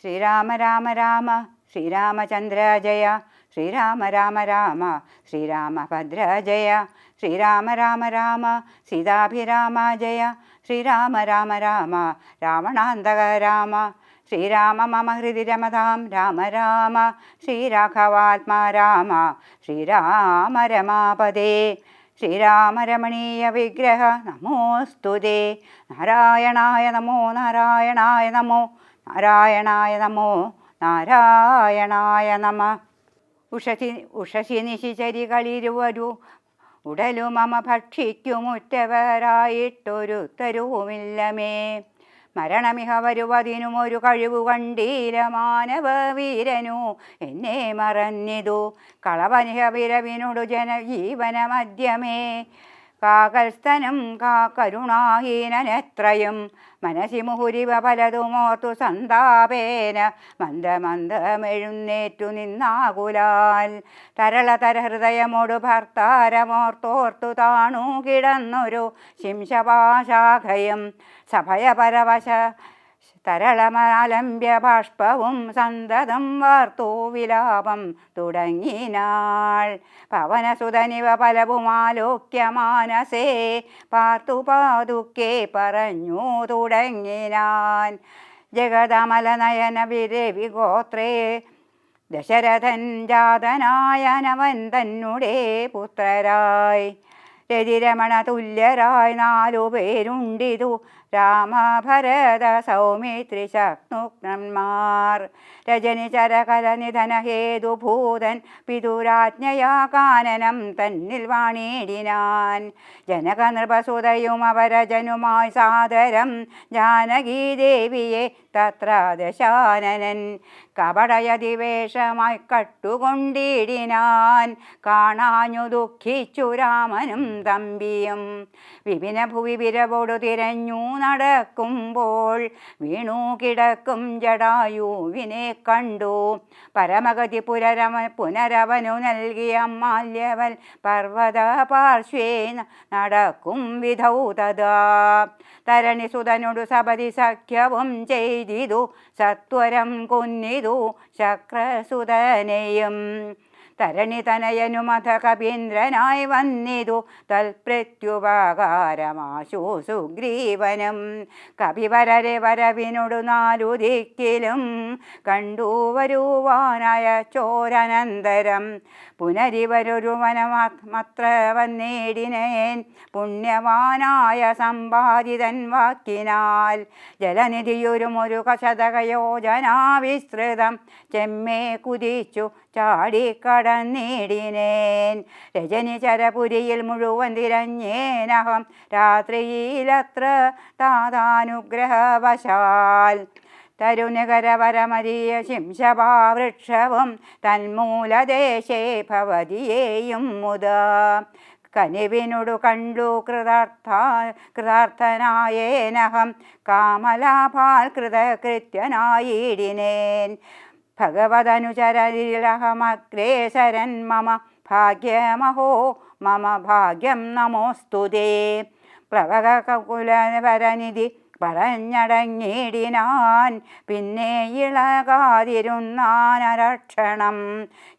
ശ്രീരാമ രാമ രാമ ശ്രീരാമചന്ദ്ര ജയ ശ്രീരാമ രാമ രാമ ശ്രീരാമഭദ്ര ജയ ശ്രീരാമ രാമ രാമ സീതാഭിരാമ ജയ ശ്രീരാമ രാമ രാമ രാവണാന്തക രാമ ശ്രീരാമ മമ ഹൃദി രമതാം രാമ രാമ ശ്രീരാഘവാത്മാ രാമ ശ്രീരാമ രമാപദേ ശ്രീരാമരമണീയ വിഗ്രഹ നമോസ്തുതേ നാരായണായ നമോ നാരായണായ നമോ നാരായണായ നമോ നാരായണായ നമ. ഉഷസി നിശിചരികളിരുവരു ഉടലു മമ ഭക്ഷിക്കുമുറ്റവരായിട്ടൊരുത്തരുവുമില്ലമേ. മരണമിഹ വരുവതിനുമൊരു കഴിവു കണ്ടീല മാനവ വീരനു എന്നെ മറന്നിതു കളവനിഹ വിരവിനോടു ജനജീവന മധ്യമേ. കാകൽസ്തനം കാകരുണാഹീനനെത്രയും മനസി മുഹുരിവ പലതുമോർത്തു സന്താപേന മന്ദമന്ദമെഴുന്നേറ്റു നിന്നാകുലാൽ തരളതര ഹൃദയമോടു ഭർത്താരമോർത്തോർത്തു താണു കിടന്നൊരു ശിംശപാശാഖയും സഭയപരവശ തരളമാലംബ്യ ബാഷ്പവും സന്തതം വാർത്തു വിലാപം തുടങ്ങിനാൾ. പവനസുതനിവ പലവുമാലോക്യ മാനസേ പാർത്തു പാതുക്കെ പറഞ്ഞു തുടങ്ങിനാൻ. ജഗതമല നയന വിരവി ഗോത്രേ ദശരഥൻ ജാതനായനവൻ തന്നുടേ പുത്രരായി രതിരമണ തുല്യരായി 4 പേരുണ്ടിതു രാമഭരത സൗമിത്രി ശത്രുഘ്നന്മാർ. രജനി ചരകല നിധന ഹേതുഭൂതൻ പിതുരാജ്ഞയാ കാനനം തന്നിൽ വാണിടിനാൻ. ജനക നൃപസുതയും അവരജനുമായി സാദരം ജാനകീദേവിയെ തത്ര ദശാനനൻ കപടയതിവേഷമായി കട്ടുകൊണ്ടിടിനാൻ. കാണാഞ്ഞു ദുഃഖിച്ചു രാമനും തമ്പിയും വിപിന ഭുവി വിരവോടു തിരഞ്ഞു നടക്കുമ്പോൾ വീണു കിടക്കും ജടായുവിനെ കണ്ടു. പരമഗതി പുനരവനു നൽകിയ മാല്യവൽ പർവ്വത പാർശ്വേ നടക്കും വിധൗ തഥാ തരണി സുതനോടു സപതി സഖ്യവും ചെയ്തിതു സത്വരം കൊന്നിതു ശക്രസുതനെയും. തരണി തനയനുമഥ കപീന്ദ്രനായി വന്നിതു തൽപ്രത്യുപകാരമാശു സുഗ്രീവനും. കപിവരരെ വരവിനോടു 4 ദിക്കിലും കണ്ടു വരുവാനായ ചോരനന്തരം പുനരിവരൊരു വനമത്ര വന്നേടിനേൻ പുണ്യവാനായ സമ്പാദിതൻ വാക്കിനാൽ. ജലനിധിയൊരു ശതകയോജനാ വിസ്തൃതം ചെമ്മേ കുതിച്ചു ചാടിക്കടന്നിടിനേൻ. രജനി ചരപുരിയിൽ മുഴുവൻ തിരഞ്ഞേനഹം രാത്രിയിലത്ര താതാനുഗ്രഹവശാൽ. തരുനഗരവരമരിയ ശിംശപാവൃക്ഷവും തന്മൂലദേശേ ഭവതിയേയും മുതാ കനിവിനോടു കണ്ടു കൃതാർത്ഥനായേനഹം കാമലാഭാൽ കൃതകൃത്യനായിടിനേൻ. ഭഗവദനുചരരിലഹമഗ്രേസരൻ മമ ഭാഗ്യമഹോ മമ ഭാഗ്യം നമോസ്തുതേ. പ്ലവകകുലവരനിധി പറഞ്ഞടങ്ങിടിനാൻ പിന്നെ ഇളകാതിരുന്നാനരക്ഷണം.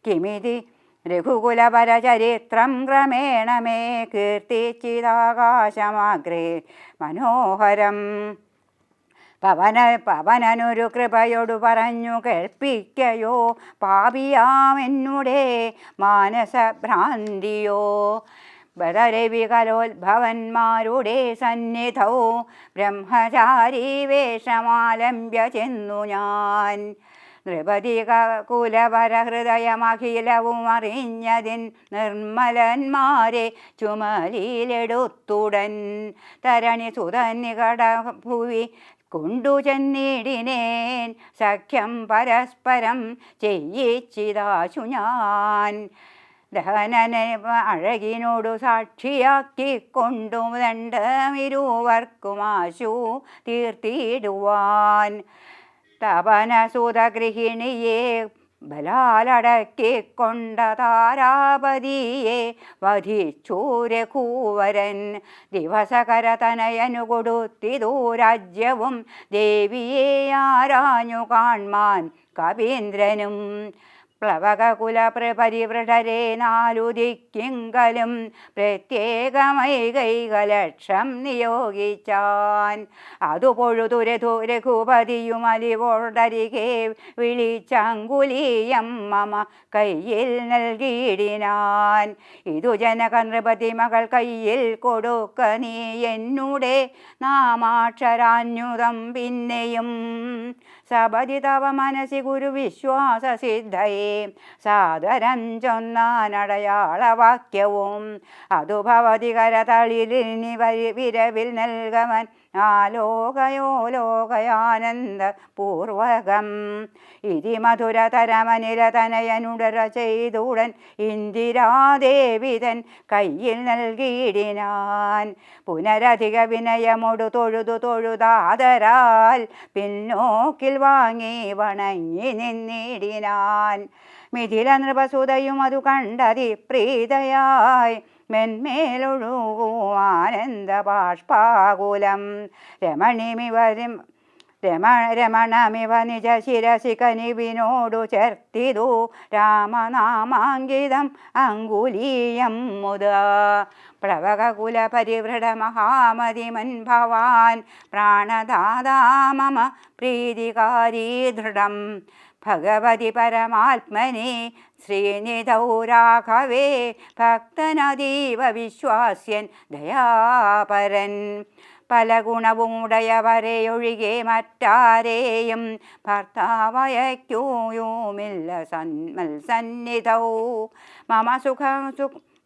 കിമിതി രഘുകുലപരചരിത്രം ക്രമേണ മേ കീർത്തിച്ചിതാകാശമാഗ്രേ മനോഹരം. പവനനൊരു കൃപയോടു പറഞ്ഞു കേൾപ്പിക്കയോ പാപിയാമെന്നുടെ മാനസഭ്രാന്തിയോ. ബദരവികലോദ്ഭവന്മാരുടെ സന്നിധൗ ബ്രഹ്മചാരി വേഷമാലംബ്യ ചെന്നു ഞാൻ. നൃപതി കുലവരഹൃദയമഖിലവും അറിഞ്ഞതിൻ നിർമ്മലന്മാരെ ചുമലിലെടുത്തുടൻ തരണി സുതനികട ഭുവി കൊണ്ടു ചെന്നിടിനേൻ. സഖ്യം പരസ്പരം ചെയ്യിച്ചിതാശു ഞാൻ. ദഹനനെ അഴകിനോടു സാക്ഷിയാക്കിക്കൊണ്ടു ദണ്ഡമിരുവർക്കുമാശു തീർത്തിടുവാൻ. തപനസുതഗൃഹിണിയെ ബലാലടക്കിക്കൊണ്ട താരാപതിയെ വധിച്ചു രഘുവരൻ. ദിവസകരതനയനു കൊടുത്തിതു രാജ്യവും ദേവിയെ ആരാഞ്ഞു കാൺമാൻ കവീന്ദ്രനും. പ്ലവകകുലപരിവൃഢരെ നാലു ദിക്കിങ്കലും പ്രത്യേകമൈകൈകലക്ഷം നിയോഗിച്ചാൻ. അതു പൊഴുതു രഘുപതിയും അലിവോടരികെ വിളിച്ചങ്കുലീയം മമ കയ്യിൽ നൽകിയിടിനാൻ. ഇതു ജനക നൃപതി മകൾ കയ്യിൽ കൊടുക്ക നീ എന്നുടെ നാമാക്ഷരാന്യുതം പിന്നെയും. സബതി തവ മനസി ഗുരു വിശ്വാസ സിദ്ധയെ സാദരം ചൊന്നാനടയാളവാക്യവും. അതു ഭവതി കരതളിലിനി വിരവിൽ നൽകവൻ ആലോകയോ ലോകയാനന്ദ പൂർവകം. ഇതി മധുരതരമനില തനയനുടര ചെയ്തുടൻ ഇന്ദിരാദേവിതൻ കയ്യിൽ നൽകിയിടിനാൻ. പുനരധിക വിനയമൊടു തൊഴുതു തൊഴുതാതരാൽ പിന്നോക്കിൽ വാങ്ങി വണങ്ങി നിന്നിടിനാൻ. മിഥില നൃപസുതയും അതു കണ്ടതി പ്രീതയായി മെന്മേലൊഴുകൂ ആനന്ദ ബാഷ്പാകുലം. രമണമിവ നിജ ശിരസി കനിവിനോടു ചേർത്തിതു രാമനാമാങ്കിതം അങ്കുലീയം മുദാ. പ്ലവകകുല പരിവൃഢ മഹാമതിമൻ ഭവാൻ പ്രാണദാതാ മമ പ്രീതികാരീ ദൃഢം. ഭഗവതി പരമാത്മനി ശ്രീനിധൗ രാഘവേ ഭക്തനതീവ വിശ്വാസ്യൻ ദയാപരൻ. പല ഗുണവുമുടയവരെ ഒഴികെ മറ്റാരെയും ഭർത്താവയക്കൂയുമില്ല മത്സന്നിധൗ.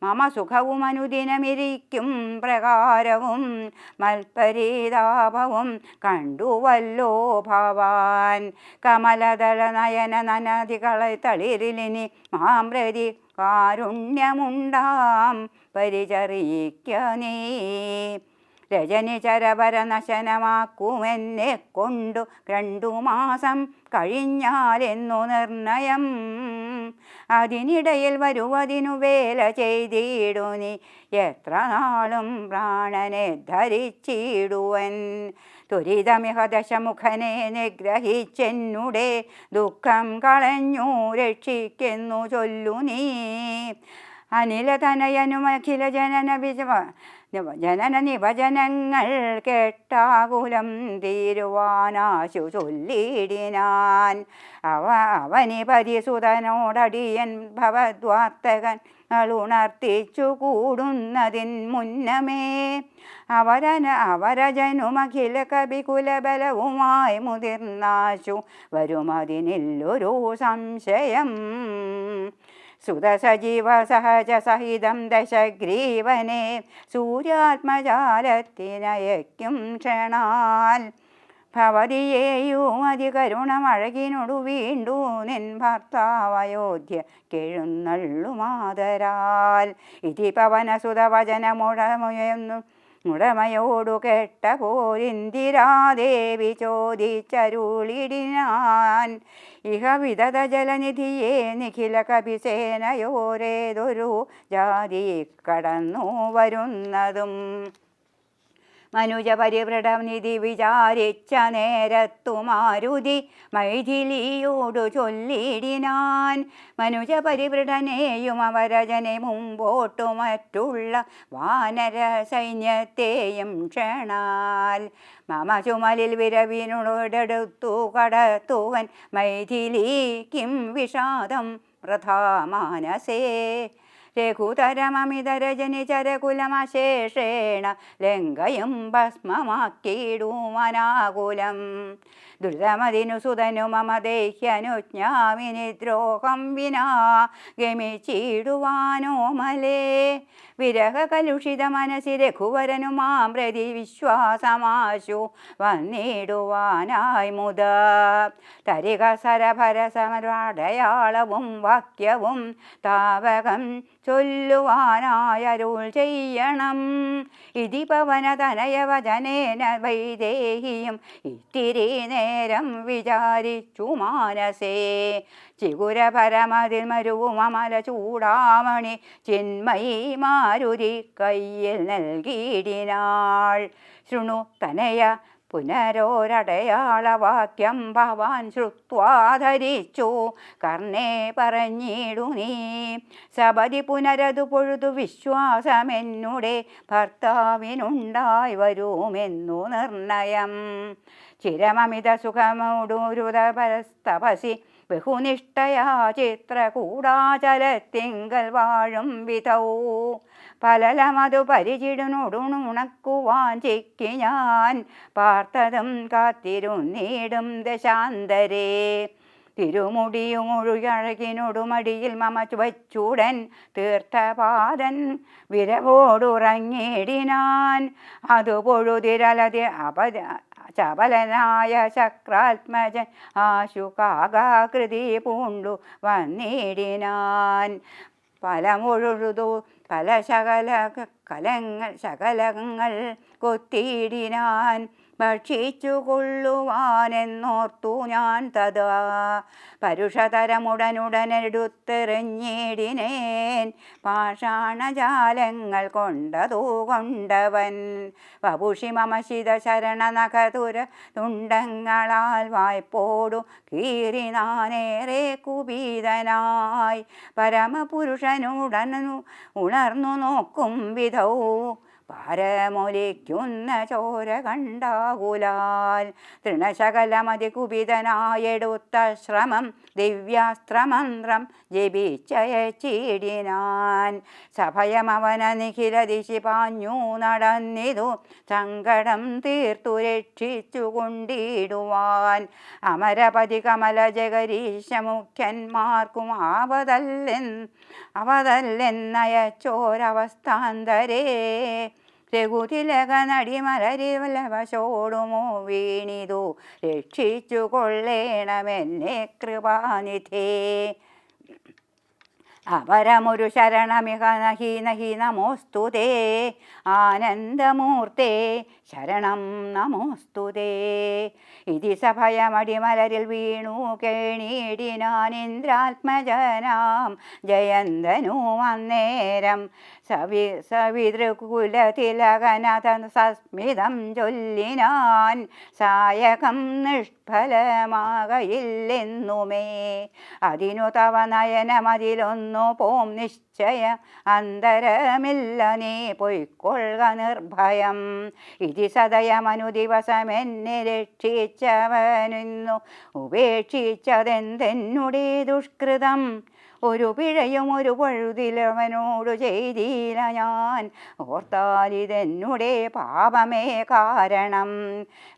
മമ സുഖവും അനുദിനമിരിക്കും പ്രകാരവും മൽപരീതാപവും കണ്ടുവല്ലോ ഭവാൻ. കമലദള നയന നനദികളെ തളിരിലിനി മാമ്പ്രതി കാരുണ്യമുണ്ടാം പരിചറിയിക്ക നീ. രജനി ചരവര നശനമാക്കുമെന്നെ കൊണ്ടു 2 മാസം കഴിഞ്ഞാലെന്നു നിർണയം. അതിനിടയിൽ വരുവതിനു വേല ചെയ്തിടു നീ എത്ര നാളും പ്രാണനെ ധരിച്ചിടുവൻ. ത്വരിതമിഹ ദശമുഖനെ നിഗ്രഹിച്ചെന്നുടെ ദുഃഖം കളഞ്ഞു രക്ഷിക്കുന്നു ചൊല്ലു നീ. അനിലതനയനും അഖില ജനന നിഭജനങ്ങൾ കേട്ടാകുലം തീരുവാനാശു ചൊല്ലിടിനാൻ. അവനിപതിസുതനോടടിയൻ ഭവദ്വാർത്തകൻ ഉണർത്തിച്ചു കൂടുന്നതിൻ മുന്നമേ അവരജനുമഖില കവികുലബലവുമായി മുതിർന്നാശു വരുമതിനില്ലൊരു സംശയം. സുതസജീവ സഹജ സഹിതം ദശഗ്രീവനെ സൂര്യാത്മജാലത്തിനയക്കും ക്ഷണാൽ. ഭവതിയെയും അതികരുണമഴകിനോടു വീണ്ടു നിൻ ഭർത്താവയോധ്യ കെഴുന്നള്ളുമാതരാൽ. ഇതി പവനസുതവചനമുടമയോടു കേട്ട പോരിന്ദിരാദേവി ചോദിച്ചരുളിടിനാൻ. ഇഹ വിദത ജലനിധിയെ നിഖില കപിസേനയോരേതൊരു ജാതി കടന്നു വരുന്നതും. മനുജ പരിവൃഢനിധി വിചാരിച്ച നേരത്തു മാരുതി മൈഥിലിയോടു ചൊല്ലിടിനാൻ. മനുജ പരിവൃഢനെയും അവരജനെ മുമ്പോട്ടു മറ്റുള്ള വാനര സൈന്യത്തെയും ക്ഷണാൽ. മമ ചുമലിൽ വിരവിനോടെടുത്തു കടത്തുവൻ മൈഥിലിക്കും വിഷാദം പ്രധാമാനസേ. രഘുതരമമിതരജനി ചരകുലമശേഷേണ ലങ്കയും ഭസ്മമാക്കിയിടുമനാകുലം. ദുരിതമതിനു സുതനു മമ ദേഹ്യനുജ്ഞാമിനി ദ്രോഹം വിനാ ഗമിച്ചിടുവാനോ മലേ. വിരഹകലുഷിത മനസ്സി രഘുവരനു മാം പ്രതി വിശ്വാസമാശു വന്നിടുവാനായി മുതാ. തരിക സരഭര സമരടയാളവും വാക്യവും താവകം ചൊല്ലുവാനായരുൾ ചെയ്യണം. ഇതി പവനതനയവചനേന വൈദേഹിയും ഇത്തിരി നേരം വിചാരിച്ചു മാനസേ. ചിഗുരപരമതിൽ മരുവുമല ചൂടാമണി ചിന്മയി മാരുതി കയ്യിൽ നൽകിയിടിനാൾ. ശൃണു തനയ പുനരോരടയാളവാക്യം ഭവാൻ ശ്രുത്വാധരിച്ചു കർണേ പറഞ്ഞിടു നീ. സപതി പുനരതു പൊഴുതു വിശ്വാസമെന്നുടെ ഭർത്താവിനുണ്ടായി വരുമെന്നു നിർണയം. ചിരമമിത സുഖമോടുരുതപരസ്തപസി ബഹുനിഷ്ഠയാ ചിത്രകൂടാചലത്തിങ്കൽ വാഴും വിധൗ. പലലമതു പരിചിടുനുണക്കുവാൻ ചിക്കി ഞാൻ പാർത്തതും കാത്തിരുന്നീടും ദശാന്തരേ. തിരുമുടിയുമുഴുകഴകിനൊടുമടിയിൽ മമ വച്ചൂടൻ തീർത്ഥപാദൻ വിരവോടുറങ്ങിടിനാൻ. അതു പൊഴുതിരലതി ചപലനായ ശക്രാത്മജൻ ആശുകാകൃതി പൂണ്ടു വന്നിടിനാൻ. പലമൊഴുതു പല ശകലങ്ങൾ കൊത്തിയിടിനാൻ. ഭക്ഷിച്ചു കൊള്ളുവാനെന്നോർത്തു ഞാൻ തഥാ പരുഷതരമുടനുടനെടുത്തെറിഞ്ഞിടിനേൻ. പാഷാണജാലങ്ങൾ കൊണ്ടതു കൊണ്ടവൻ വപുഷി മമശിത ശരണനഖതുര തുണ്ടങ്ങളാൽ വായ്പോടു കീറിനാനേറെ കുപീതനായി. പരമപുരുഷനുടനു ഉണർന്നു നോക്കും വിധൗ പാരമൊലിക്കുന്ന ചോര കണ്ടാകുലാൽ. തൃണശകലമതി കുപിതനായെടുത്ത ശ്രമം ദിവ്യാസ്ത്രമന്ത്രം ജപിച്ചയച്ചിടിനാൻ. സഭയമവന നിഖില ദിശി പാഞ്ഞു നടന്നിതു സങ്കടം തീർത്തു രക്ഷിച്ചു കൊണ്ടിടുവാൻ. അമരപതി കമല ജഗരീശ മുഖ്യന്മാർക്കും അവതല്ലെന്നയച്ചോരവസ്ഥാന്തരേ. രഘുതിലക നടിമലരിവലവശോടുമോ വീണിതു രക്ഷിച്ചു കൊള്ളേണമെന്നെ കൃപാനിധേ. അപരമൊരു ശരണമിഹ നഹി നഹി നമോസ്തുതേ. ആനന്ദമൂർത്തേ ശരണം നമോസ്തുതേ. ഇതി സഭയമടിമലരിൽ വീണു കേണിടിനാൻ ഇന്ദ്രാത്മജനാം ജയന്തനു അന്നേരം. സവിതൃകുലതിലകനത സസ്മിതം ചൊല്ലിനാൻ സായകം നിഷ്ഫലമാകയില്ലെന്നുമേ. അതിനു തവ നയനമതിലൊന്നു പോം നിശ്ചയ അന്തരമില്ല നീ പൊയ്ക്കൊള്ളുക നിർഭയം. ഇതി സദയമനു ദിവസമെന്നെ രക്ഷിച്ചവനിന്നു ഉപേക്ഷിച്ചതെന്തെന്നുടെ ദുഷ്കൃതം. ഒരു പിഴയും ഒരു പഴുതിലവനോടു ചെയ്തില്ല ഞാൻ ഓർത്താലിതെന്നുടെ പാപമേ കാരണം.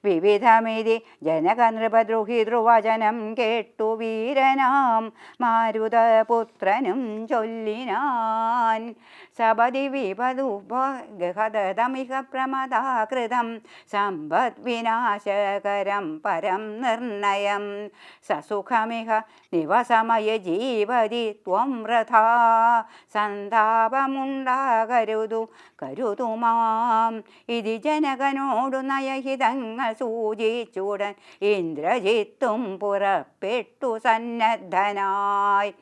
വിവിധമിതി ജനകനൃപദ്രുഹി ധ്രുവചനം കേട്ടു വീരനാം മാരുതപുത്രനും ചൊല്ലിനാൻ. സപതി വിപദുപഗഹതമിഹ പ്രമദാകൃതം സമ്പദ് വിനാശകരം പരം നിർണയം. സസുഖമിഹ നിവസമയ ജീവതി ത്വം വൃഥാ സന്താപമുണ്ടാകരുതു മാം. ഇതി ജനകനോടു നയഹിതങ്ങൾ സൂചിച്ചുടൻ ഇന്ദ്രജിത്തും പുറപ്പെട്ടു സന്നദ്ധനായി.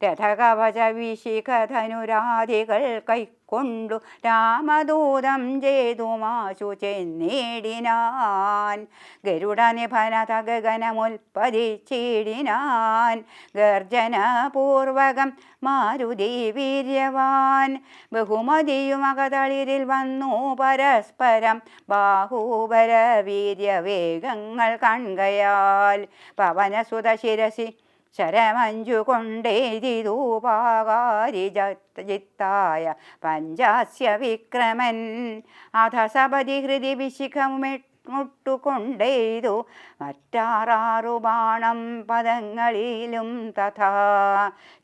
രഥകവച വിശിഖധനുരാദികൾ കൈക്കൊണ്ടു രാമദൂതം ചെയ്തുമാശു ചെന്നിടിനാൻ. ഗരുഡനിഭനത ഗഗനമുൽപ്പതിച്ചിടിനാൻ. ഗർജനപൂർവകം മാരുതി വീര്യവാൻ. ബഹുമതിയുമകതളിരിൽ വന്നു പരസ്പരം ബാഹുബല വീര്യവേഗങ്ങൾ കൺകയാൽ. പവനസുത ശിരസി ശരമഞ്ചു കൊണ്ടേതിരൂപാകാരിജിത്തായ പഞ്ചാസ്യ വിക്രമൻ. അധ സപതി ഹൃദി വിശിഖമിട്ടു മുട്ടുകൊണ്ടെയ്തു മറ്റാറാറു ബാണം പദങ്ങളിലും തഥാ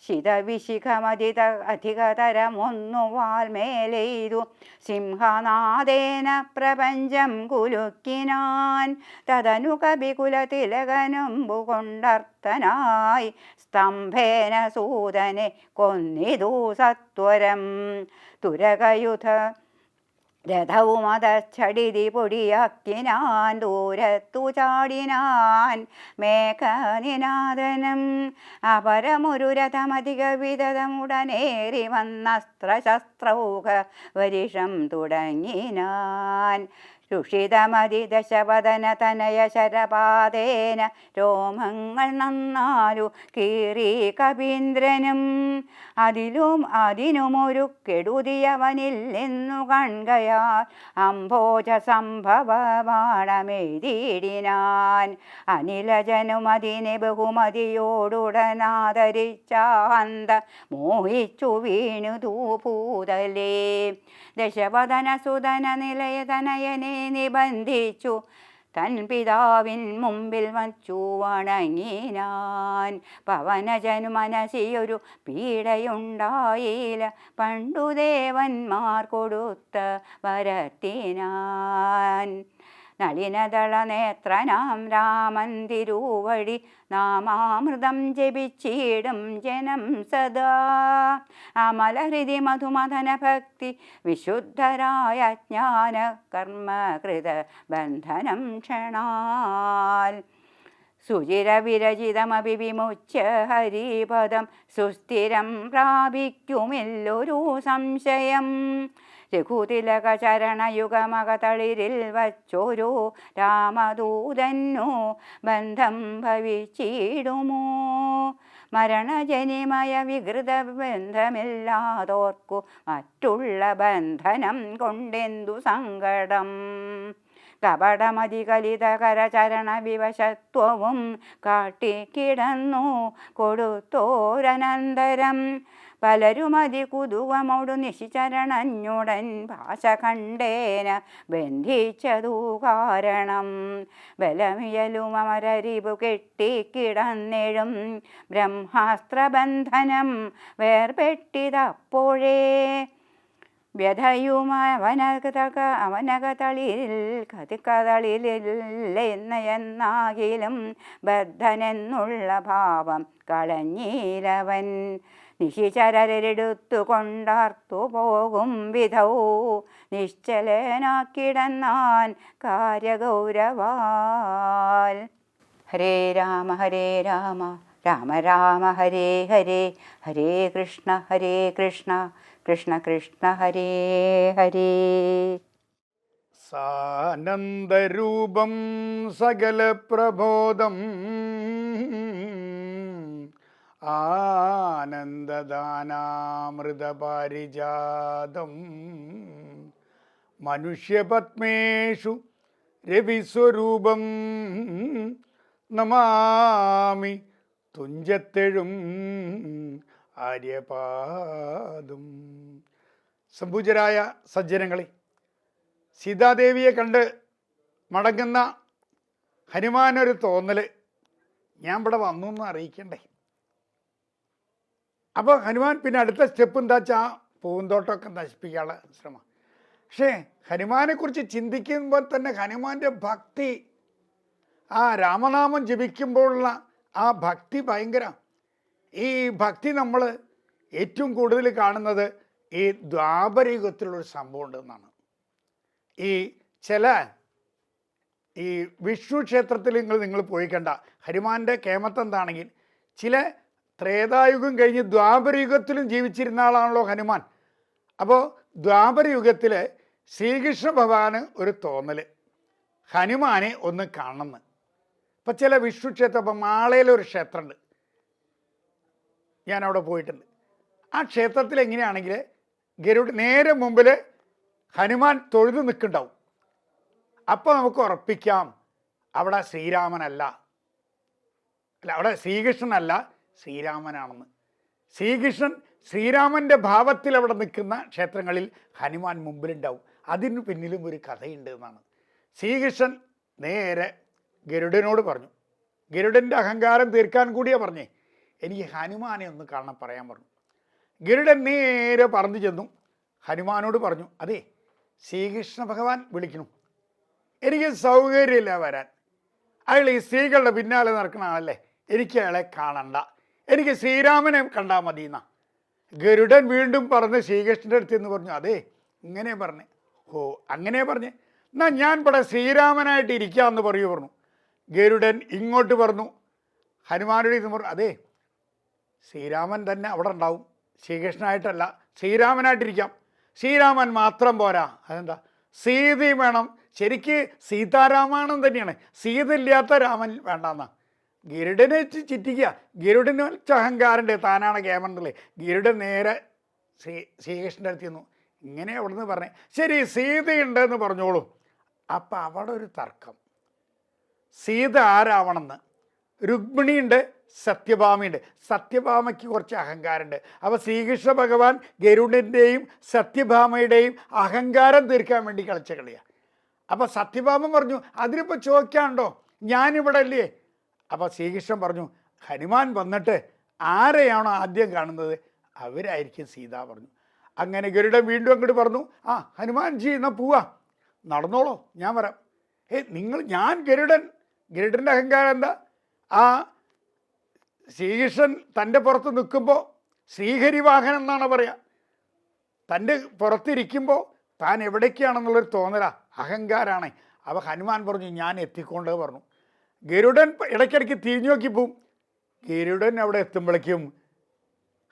ശിതവിശിഖമതിത അധികതരമൊന്നു വാൽമേലെയ്തു സിംഹനാദേന പ്രപഞ്ചം കുലുക്കിനാൻ തദനു കവികുലതിലകനുമ്പു കൊണ്ടർത്തനായി സ്തംഭേന സൂതനെ കൊന്നിതു സത്വരം തുരകയുധ രഥവുമതച്ചടിതി പൊടിയാക്കിനാൻ ദൂരത്തു ചാടിനാൻ മേഘനിനാദനം അപരമൊരു രഥമധിക വിധതമുടനേറി വന്നസ്ത്രശസ്ത്രൗക വരിഷം തുടങ്ങിനാൻ രുഷിതമതി ദശവദന തനയ ശരപാതേന രോമങ്ങൾ നന്നാലു കീറി കവീന്ദ്രനും അതിനുമൊരു കെടുതിയവനില്ലെന്നു കൺകയാൽ അംഭോജ സംഭവമാണമെഴുതിയിടിനാൻ അനിലജനും അതിനെ ബഹുമതിയോടുടനാദരിച്ചാന്ത മോഹിച്ചു വീണു തൂപൂതലേ ദശവദന സുതന നിലയതനയനെ നിബന്ധിച്ചു തൻ പിതാവിൻ മുമ്പിൽ വച്ചു വണങ്ങിനാൻ പവനജനു മനസ്സിയൊരു പീഡയുണ്ടായില്ല പണ്ടു ദേവന്മാർ കൊടുത്ത വരത്തിനാൻ നളിനദള നേത്രനാം രാമൻ തിരുവടി നാമാമൃതം ജപിച്ചിടും ജനം സദാ അമലഹൃതി മധുമഥന ഭക്തി വിശുദ്ധരായ ജ്ഞാന കർമ്മകൃത ബന്ധനം ക്ഷണാൽ സുചിരവിരചിതമപി വിമുച്യ ഹരിപദം സുസ്ഥിരം പ്രാപിക്കുമെല്ലൊരു സംശയം രഘുതിലക ചരണയുഗമകതളിരിൽ വച്ചൊരു രാമദൂതന്നു ബന്ധം ഭവിച്ചിടുമോ മരണജനിമയ വികൃത ബന്ധമില്ലാതോർക്കു മറ്റുള്ള ബന്ധനം കൊണ്ടെന്തു സങ്കടം കപടമതികലിതകരചരണ വിവശത്വവും കാട്ടിക്കിടന്നു കൊടുത്തോരനന്തരം പലരുമതി കുതുകമോടു നിശിചരണഞ്ഞുടൻ ഭാഷ കണ്ടേന ബന്ധിച്ചതു കാരണം ബലമിയലും അമരരിപു കെട്ടിക്കിടന്നിടും ബ്രഹ്മാസ്ത്രബന്ധനം വേർപെട്ടിതപ്പോഴേ വ്യഥയുമവനകതളിരിൽ കതിക്കതളിലെന്നാകിലും ബദ്ധനെന്നുള്ള ഭാവം കളഞ്ഞീലവൻ നിശിചരരെടുത്തു കൊണ്ടാർത്തു പോകും വിധൗ നിശ്ചലനാക്കിടന്നാൻ കാര്യഗൗരവാൽ ഹരേ രാമ രാമ രാമ ഹരേ ഹരേ ഹരേ കൃഷ്ണ കൃഷ്ണ കൃഷ്ണ ഹരേ ഹരേ സാനന്ദരൂപം സകല പ്രബോധം ആനന്ദദാനാമൃതപാരിജാതം മനുഷ്യപത്മേഷു രവിസ്വരൂപം നമാമി തുഞ്ചത്തെഴും ആര്യപാദം. സംപൂജ്യരായ സജ്ജനങ്ങളെ, സീതാദേവിയെ കണ്ട് മടങ്ങുന്ന ഹനുമാനൊരു തോന്നല്, ഞാൻ ഇവിടെ വന്നു എന്ന് അറിയിക്കണ്ടേ. അപ്പോൾ ഹനുമാൻ പിന്നെ അടുത്ത സ്റ്റെപ്പ് എന്താ വെച്ചാൽ പൂന്തോട്ടമൊക്കെ നശിപ്പിക്കാനുള്ള ശ്രമം. പക്ഷേ ഹനുമാനെക്കുറിച്ച് ചിന്തിക്കുമ്പോൾ തന്നെ ഹനുമാൻ്റെ ഭക്തി, ആ രാമനാമം ജപിക്കുമ്പോഴുള്ള ആ ഭക്തി ഭയങ്കര. ഈ ഭക്തി നമ്മൾ ഏറ്റവും കൂടുതൽ കാണുന്നത് ഈ ദ്വാപരയുഗത്തിലുള്ളൊരു സംഭവം ഉണ്ടെന്നാണ്. ഈ വിഷ്ണു ക്ഷേത്രത്തിൽ നിങ്ങൾ പോയി കണ്ട ഹനുമാൻ്റെ കേമത്തം എന്താണെങ്കിൽ, ചില ത്രേതായുഗം കഴിഞ്ഞ് ദ്വാപരയുഗത്തിലും ജീവിച്ചിരുന്ന ആളാണല്ലോ ഹനുമാൻ. അപ്പോൾ ദ്വാപരയുഗത്തിൽ ശ്രീകൃഷ്ണ ഭഗവാന് ഒരു തോന്നൽ, ഹനുമാനെ ഒന്ന് കാണണമെന്ന്. ഇപ്പം ചില വിഷ്ണു ക്ഷേത്രം, ഇപ്പം മാളയിലൊരു ക്ഷേത്രമുണ്ട്, ഞാനവിടെ പോയിട്ടുണ്ട്. ആ ക്ഷേത്രത്തിൽ എങ്ങനെയാണെങ്കിൽ നേരെ മുമ്പിൽ ഹനുമാൻ തൊഴുതു നിൽക്കുന്നുണ്ടാവും. അപ്പോൾ നമുക്ക് ഉറപ്പിക്കാം അവിടെ ശ്രീരാമനല്ല, അവിടെ ശ്രീകൃഷ്ണനല്ല, ശ്രീരാമനാണെന്ന്. ശ്രീരാമൻ്റെ ഭാവത്തിൽ അവിടെ നിൽക്കുന്ന ക്ഷേത്രങ്ങളിൽ ഹനുമാൻ മുമ്പിലുണ്ടാവും. അതിന് പിന്നിലും ഒരു കഥയുണ്ട് എന്നാണ്. ശ്രീകൃഷ്ണൻ നേരെ ഗരുഡനോട് പറഞ്ഞു. ഗരുഡൻ്റെ അഹങ്കാരം തീർക്കാൻ കൂടിയാ പറഞ്ഞേ, എനിക്ക് ഹനുമാനെ ഒന്ന് കാണാൻ പറയാൻ പറഞ്ഞു. ഗരുഡൻ നേരെ പറന്നു ചെന്നു ഹനുമാനോട് പറഞ്ഞു, അതെ ശ്രീകൃഷ്ണ ഭഗവാൻ വിളിക്കണം, എനിക്ക് സൗകര്യമില്ല വരാൻ. അയാൾ ഈ സ്ത്രീകളുടെ പിന്നാലെ നടക്കണ ആളല്ലേ, എനിക്ക് അയാളെ കാണണ്ട, എനിക്ക് ശ്രീരാമനെ കണ്ടാൽ മതി എന്നാ. ഗരുഡൻ വീണ്ടും പറഞ്ഞ് ശ്രീകൃഷ്ണൻ്റെ അടുത്ത് എന്ന് പറഞ്ഞു, അതെ ഇങ്ങനെ പറഞ്ഞേ. ഓ അങ്ങനെ പറഞ്ഞേ, എന്നാ ഞാൻ ഇവിടെ ശ്രീരാമനായിട്ട് ഇരിക്കാമെന്ന് പറഞ്ഞു. ഗരുഡൻ ഇങ്ങോട്ട് പറഞ്ഞു ഹനുമാനോട് ഇത് പറഞ്ഞു, അതെ ശ്രീരാമൻ തന്നെ അവിടെ ഉണ്ടാവും, ശ്രീകൃഷ്ണനായിട്ടല്ല ശ്രീരാമനായിട്ടിരിക്കാം. ശ്രീരാമൻ മാത്രം പോരാ, അതെന്താ സീതയും വേണം. ശരിക്ക് സീതാരാമായണം തന്നെയാണ്, സീത ഇല്ലാത്ത രാമൻ വേണ്ടെന്നാ. ഗരുഡനെ ചിറ്റിക്കുക, ഗരുഡന് അഹങ്കാരൻ്റെ താനാണ് കേമണ്ടല്ലേ. ഗരുഡൻ നേരെ ശ്രീകൃഷ്ണൻ്റെ അടുത്ത് ചെന്നു, ഇങ്ങനെ അവിടെ നിന്ന് പറഞ്ഞേ, ശരി സീതയുണ്ടെന്ന് പറഞ്ഞോളൂ. അപ്പം അവിടെ ഒരു തർക്കം, സീത ആരാവണമെന്ന്. രുക്മിണിയുണ്ട്, സത്യഭാമയുണ്ട്. സത്യഭാമയ്ക്ക് കുറച്ച് അഹങ്കാരമുണ്ട്. അപ്പോൾ ശ്രീകൃഷ്ണ ഭഗവാൻ ഗരുഡൻ്റെയും സത്യഭാമയുടെയും അഹങ്കാരം തീർക്കാൻ വേണ്ടി കളിച്ച കളിയാണ്. അപ്പോൾ സത്യഭാമ പറഞ്ഞു, അതിനിപ്പോൾ ചോദിക്കാണ്ടോ, ഞാനിവിടെ അല്ലേ. അപ്പോൾ ശ്രീകൃഷ്ണൻ പറഞ്ഞു, ഹനുമാൻ വന്നിട്ട് ആരെയാണോ ആദ്യം കാണുന്നത് അവരായിരിക്കും സീത പറഞ്ഞു. അങ്ങനെ ഗരുഡൻ വീണ്ടും അങ്ങോട്ട് പറഞ്ഞു, ആ ഹനുമാൻജി എന്നാൽ പോവാ, നടന്നോളൂ ഞാൻ വരാം. ഞാൻ ഗരുഡൻ്റെ അഹങ്കാരം എന്താ, ആ ശ്രീകൃഷ്ണൻ തൻ്റെ പുറത്ത് നിൽക്കുമ്പോൾ ശ്രീഹരിവാഹനം എന്നാണ് പറയുക, തൻ്റെ പുറത്തിരിക്കുമ്പോൾ താൻ എവിടേക്കാണെന്നുള്ളൊരു തോന്നലാ, അഹങ്കാരാണ്. അപ്പോൾ ഹനുമാൻ പറഞ്ഞു, ഞാൻ എത്തിക്കൊണ്ട് പറഞ്ഞു. ഗരുഡൻ ഇടയ്ക്കിടയ്ക്ക് തിരിഞ്ഞു നോക്കി പോവും. ഗരുഡൻ അവിടെ എത്തുമ്പോഴേക്കും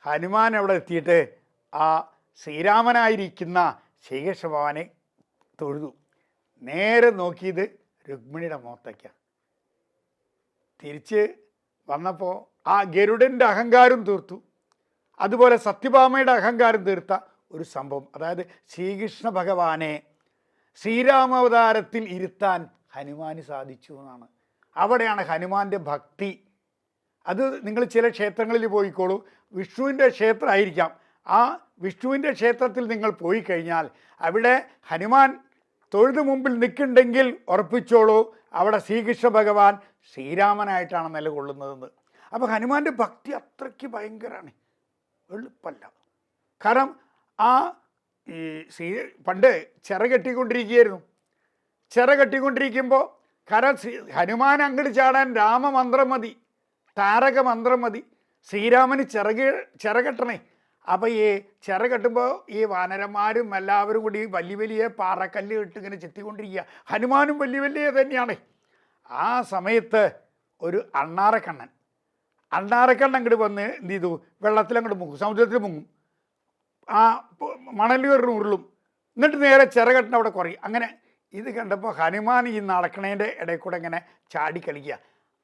ഹനുമാൻ അവിടെ എത്തിയിട്ട് ആ ശ്രീരാമനായിരിക്കുന്ന ശ്രീകൃഷ്ണ ഭഗവാനെ തൊഴുതു. നേരെ നോക്കിയത് രുക്മിണിയുടെ മുഖത്തേക്കാണ്. തിരിച്ച് വന്നപ്പോൾ ആ ഗരുഡൻ്റെ അഹങ്കാരം തീർത്തു. അതുപോലെ സത്യഭാമയുടെ അഹങ്കാരം തീർത്ത ഒരു സംഭവം, അതായത് ശ്രീകൃഷ്ണ ഭഗവാനെ ശ്രീരാമാവതാരത്തിൽ ഇരുത്താൻ ഹനുമാന് സാധിച്ചു എന്നാണ്. അവിടെയാണ് ഹനുമാൻ്റെ ഭക്തി. അത് നിങ്ങൾ ചില ക്ഷേത്രങ്ങളിൽ പോയിക്കോളൂ, വിഷ്ണുവിൻ്റെ ക്ഷേത്രമായിരിക്കാം, ആ വിഷ്ണുവിൻ്റെ ക്ഷേത്രത്തിൽ നിങ്ങൾ പോയി കഴിഞ്ഞാൽ അവിടെ ഹനുമാൻ തൊഴുതു മുമ്പിൽ നിൽക്കുന്നുണ്ടെങ്കിൽ ഉറപ്പിച്ചോളൂ, അവിടെ ശ്രീകൃഷ്ണ ഭഗവാൻ ശ്രീരാമനായിട്ടാണ് നിലകൊള്ളുന്നതെന്ന്. അപ്പോൾ ഹനുമാൻ്റെ ഭക്തി അത്രയ്ക്ക് ഭയങ്കരമാണ്, എളുപ്പമല്ല. കാരണം ആ പണ്ട് ചിറ കെട്ടിക്കൊണ്ടിരിക്കുകയായിരുന്നു. ചിറ കെട്ടിക്കൊണ്ടിരിക്കുമ്പോൾ കാരണം ഹനുമാൻ അങ്ങോട്ട് ചാടാൻ രാമമന്ത്രം മതി, താരക മന്ത്രം മതി. ശ്രീരാമന് ചിറ കെട്ടണേ. അപ്പോൾ ഈ ചിറ കെട്ടുമ്പോൾ ഈ വാനരന്മാരും എല്ലാവരും കൂടി വലിയ വലിയ പാറക്കല്ല് ഇട്ട് ഇങ്ങനെ ചെത്തിക്കൊണ്ടിരിക്കുക. ഹനുമാനും വലിയ വലിയ തന്നെയാണ്. ആ സമയത്ത് ഒരു അണ്ണാറക്കണ്ണൻ അങ്ങോട്ട് വന്ന് എന്ത് ചെയ്തു, വെള്ളത്തിലങ്ങോട്ട് മുങ്ങും, സമുദ്രത്തിൽ മുങ്ങും, ആ മണൽ കയറി ഉരുളും, എന്നിട്ട് നേരെ ചിറകെട്ടിന് അവിടെ കുറയും. അങ്ങനെ ഇത് കണ്ടപ്പോൾ ഹനുമാൻ ഈ നടക്കണേൻ്റെ ഇടയിൽ കൂടെ ഇങ്ങനെ ചാടി കളിക്കുക.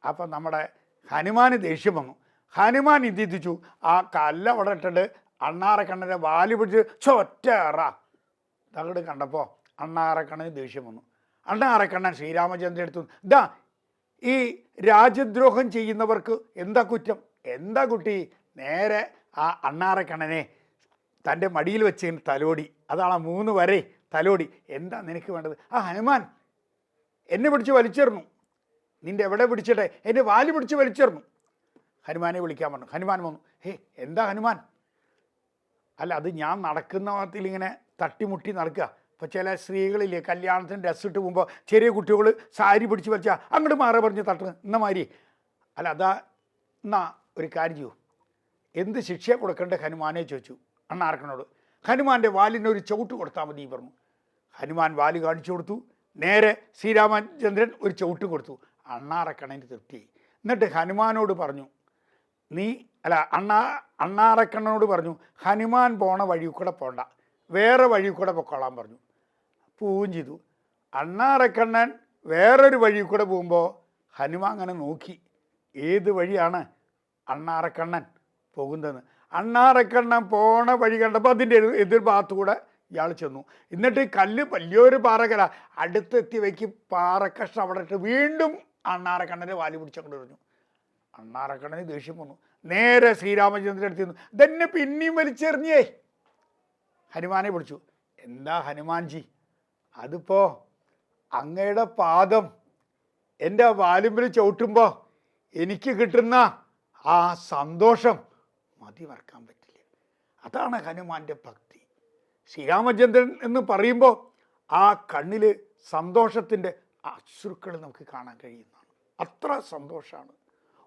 അപ്പം നമ്മുടെ ഹനുമാന് ദേഷ്യം വന്നു. ഹനുമാൻ ഇന്തിച്ചു, ആ കല്ല് അവിടെ ഇട്ടിട്ട് അണ്ണാറക്കണ്ണൻ്റെ വാല് പിടിച്ച് ചൊറ്റ അങ്ങോട്ട് കണ്ടപ്പോൾ അണ്ണാറക്കണ്ണന് ദേഷ്യം വന്നു. അണ്ണാറക്കണ്ണൻ ശ്രീരാമചന്ദ്രൻ എടുത്തു, ഇതാ ഈ രാജ്യദ്രോഹം ചെയ്യുന്നവർക്ക് എന്താ കുറ്റം, എന്താ കുട്ടി, നേരെ ആ അണ്ണാറക്കണ്ണനെ തൻ്റെ മടിയിൽ വെച്ച് തലോടി. അതാണ് 3 വരെ തലോടി. എന്താ നിനക്ക് വേണ്ടത്? ആ ഹനുമാൻ എന്നെ പിടിച്ച് വലിച്ചെറിഞ്ഞു. നിൻ്റെ എവിടെ പിടിച്ചിട്ടെ? എൻ്റെ വാല് പിടിച്ച് വലിച്ചെറിഞ്ഞു. ഹനുമാനെ വിളിക്കാൻ പറഞ്ഞു. ഹനുമാൻ വന്നു. എന്താ ഹനുമാൻ? അല്ല, അത് ഞാൻ നടക്കുന്ന ഭാഗത്തിൽ ഇങ്ങനെ തട്ടിമുട്ടി നടക്കുക. ഇപ്പോൾ ചില സ്ത്രീകളില്ലേ കല്യാണത്തിന് ഡ്രസ്സിട്ട് പോകുമ്പോൾ ചെറിയ കുട്ടികൾ സാരി പിടിച്ച് വലിച്ചാൽ അങ്ങോട്ട് മാറി പറഞ്ഞ് തട്ടുന്നു എന്ന മാതിരി. അല്ല അതാ, എന്നാ ഒരു കാര്യം ചെയ്യൂ, എന്ത് ശിക്ഷ കൊടുക്കേണ്ട ഹനുമാനെ ചോദിച്ചു അണ്ണാറക്കനോട്. ഹനുമാൻ്റെ വാലിന് ഒരു ചവിട്ട് കൊടുത്താൽ മതി പറഞ്ഞു. ഹനുമാൻ വാല് കാണിച്ചു കൊടുത്തു. നേരെ ശ്രീരാമചന്ദ്രൻ ഒരു ചവിട്ട് കൊടുത്തു. അണ്ണാറക്കണ്ണന് തൃപ്തി. എന്നിട്ട് ഹനുമാനോട് പറഞ്ഞു, അണ്ണാറക്കണ്ണനോട് പറഞ്ഞു, ഹനുമാൻ പോണ വഴി കൂടെ പോണ്ട, വേറെ വഴി കൂടെ പൊക്കോളാൻ പറഞ്ഞു. പോവുകയും ചെയ്തു. അണ്ണാറക്കണ്ണൻ വേറൊരു വഴി കൂടെ പോകുമ്പോൾ ഹനുമാൻ അങ്ങനെ നോക്കി, ഏത് വഴിയാണ് അണ്ണാറക്കണ്ണൻ പോകുന്നതെന്ന്. അണ്ണാറക്കണ്ണൻ പോണ വഴി കണ്ടപ്പോൾ അതിൻ്റെ എതിർ ഭാഗത്തുകൂടെ ഇയാൾ ചെന്നു. എന്നിട്ട് കല്ല് വലിയൊരു പാറക്കല അടുത്തെത്തി വയ്ക്ക് പാറക്കഷ്ണം അവിടെ ഇട്ട് വീണ്ടും അണ്ണാറക്കണ്ണൻ്റെ വാല് പിടിച്ചങ്ങോട്ട് എറിഞ്ഞു. അണ്ണാറക്കണ്ണന് ദേഷ്യം വന്നു. നേരെ ശ്രീരാമചന്ദ്രൻ അടുത്ത് ചെന്നു. ഇതെന്നെ പിന്നെയും വലിച്ചെറിഞ്ഞേ. ഹനുമാനെ വിളിച്ചു. എന്താ ഹനുമാൻജി, അതിപ്പോൾ അങ്ങയുടെ പാദം എൻ്റെ ആ വാലുമ്പിൽ ചവിട്ടുമ്പോൾ എനിക്ക് കിട്ടുന്ന ആ സന്തോഷം മതി മറക്കാൻ പറ്റില്ല. അതാണ് ഹനുമാന്റെ ഭക്തി. ശ്രീരാമചന്ദ്രൻ എന്ന് പറയുമ്പോൾ ആ കണ്ണിൽ സന്തോഷത്തിൻ്റെ അശ്രുക്കൾ നമുക്ക് കാണാൻ കഴിയുന്നതാണ്. അത്ര സന്തോഷമാണ്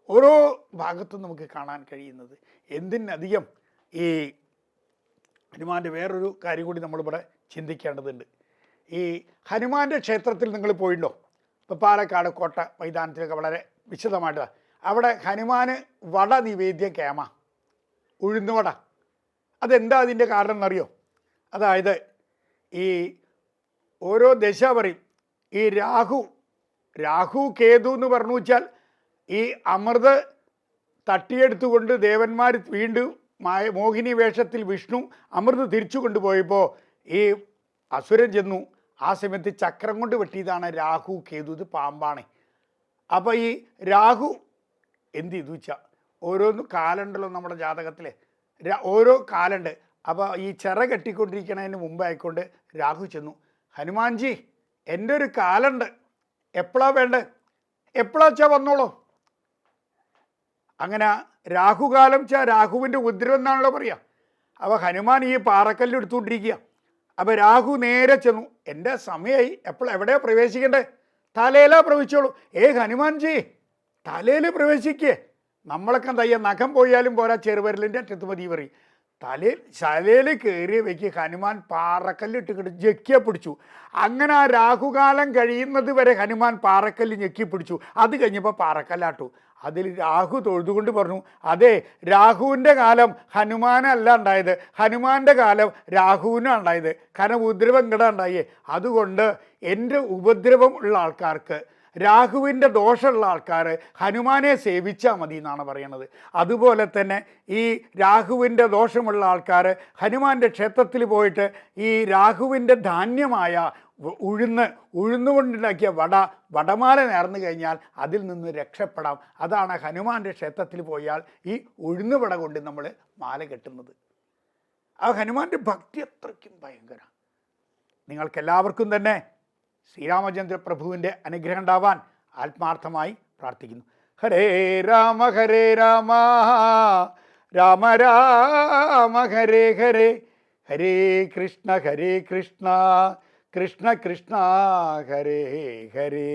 ഓരോ ഭാഗത്തും നമുക്ക് കാണാൻ കഴിയുന്നത്. എന്തിനധികം ഈ ഹനുമാൻ്റെ വേറൊരു കാര്യം കൂടി നമ്മളിവിടെ ചിന്തിക്കേണ്ടതുണ്ട്. ഈ ഹനുമാൻ്റെ ക്ഷേത്രത്തിൽ നിങ്ങൾ പോയിട്ടുണ്ടോ? ഇപ്പോൾ പാലക്കാട് കോട്ട മൈതാനത്തിലൊക്കെ വളരെ വിശദമായിട്ട് അവിടെ ഹനുമാന് വട നിവേദ്യം കേമ, ഉഴുന്നുവട. അതെന്താ അതിൻ്റെ കാരണം എന്നറിയോ? അതായത് ഈ ഓരോ ദശ പറയും. ഈ രാഹു കേതു എന്ന് പറഞ്ഞു വെച്ചാൽ ഈ അമൃത് തട്ടിയെടുത്തുകൊണ്ട് ദേവന്മാർ വീണ്ടും മോഹിനി വേഷത്തിൽ വിഷ്ണു അമൃത് തിരിച്ചു കൊണ്ടുപോയപ്പോൾ ഈ അസുരൻ ചെന്നു. ആ സമയത്ത് ചക്രം കൊണ്ട് വെട്ടിയതാണ് രാഹു കേതു. ഇത് പാമ്പാണ്. അപ്പോൾ ഈ രാഹു എന്ത് ചെയ്തു വെച്ചാൽ ഓരോന്ന് കാലുണ്ടല്ലോ നമ്മുടെ ജാതകത്തിൽ, ഓരോ കാലുണ്ട്. അപ്പോൾ ഈ ചിറ കെട്ടിക്കൊണ്ടിരിക്കണതിന് മുമ്പായിക്കൊണ്ട് രാഹു ചെന്നു, ഹനുമാൻജി എൻ്റെ ഒരു കാലുണ്ട്, എപ്പോഴാണ് വേണ്ടത്? എപ്പോഴാച്ചാൽ വന്നോളൂ. അങ്ങനെ രാഹുകാലം വെച്ചാൽ രാഹുവിൻ്റെ ഉദ്രവം എന്നാണല്ലോ പറയുക. അപ്പോൾ ഹനുമാൻ ഈ പാറക്കല്ല് എടുത്തുകൊണ്ടിരിക്കുക. അപ്പോൾ രാഹു നേരെ ചെന്നു, എൻ്റെ സമയമായി, എവിടെയാണ് പ്രവേശിക്കേണ്ടത്? തലയിലാ പ്രവേശിച്ചോളൂ. ഹനുമാൻജി തലയിൽ പ്രവേശിക്കേ. നമ്മളൊക്കെ എന്താ ചെയ്യുക? നഖം പോയാലും പോരാ, ചെറുവിരലിൻ്റെ അറ്റത്ത് മതി പറയും. തലയിൽ കയറിയ വയ്ക്ക് ഹനുമാൻ പാറക്കല്ലിട്ട് ഞെക്കിയെ പിടിച്ചു. അങ്ങനെ ആ രാഹുകാലം കഴിയുന്നത് വരെ ഹനുമാൻ പാറക്കല്ല് ഞെക്കി പിടിച്ചു. അത് കഴിഞ്ഞപ്പോൾ പാറക്കല്ലാട്ടു. അതിൽ രാഹു തൊഴുതുകൊണ്ട് പറഞ്ഞു, അതെ, രാഹുവിൻ്റെ കാലം ഹനുമാനല്ല ഉണ്ടായത്, ഹനുമാൻ്റെ കാലം രാഹുവിനാണ് ഉണ്ടായത്. കാരണം ഉപദ്രവം ഇങ്ങടെ ഉണ്ടായേ. അതുകൊണ്ട് എൻ്റെ ഉപദ്രവം ഉള്ള ആൾക്കാർക്ക്, രാഹുവിൻ്റെ ദോഷമുള്ള ആൾക്കാർ ഹനുമാനെ സേവിച്ചാൽ മതി എന്നാണ് പറയണത്. അതുപോലെ തന്നെ ഈ രാഹുവിൻ്റെ ദോഷമുള്ള ആൾക്കാർ ഹനുമാൻ്റെ ക്ഷേത്രത്തിൽ പോയിട്ട് ഈ രാഹുവിൻ്റെ ധാന്യമായ ഉഴുന്നുകൊണ്ടുണ്ടാക്കിയ വടമാല നേർന്നു കഴിഞ്ഞാൽ അതിൽ നിന്ന് രക്ഷപ്പെടാം. അതാണ് ഹനുമാൻ്റെ ക്ഷേത്രത്തിൽ പോയാൽ ഈ ഉഴുന്നുവട കൊണ്ട് നമ്മൾ മാല കെട്ടുന്നത്. ആ ഹനുമാൻ്റെ ഭക്തി അത്രയ്ക്കും ഭയങ്കര. നിങ്ങൾക്കെല്ലാവർക്കും തന്നെ ശ്രീരാമചന്ദ്ര പ്രഭുവിൻ്റെ അനുഗ്രഹം ഉണ്ടാവാൻ ആത്മാർത്ഥമായി പ്രാർത്ഥിക്കുന്നു. ഹരേ രാമ രാമ രാമ ഹരേ ഹരേ, ഹരേ കൃഷ്ണ കൃഷ്ണ കൃഷ്ണ ഹരേ ഹരേ.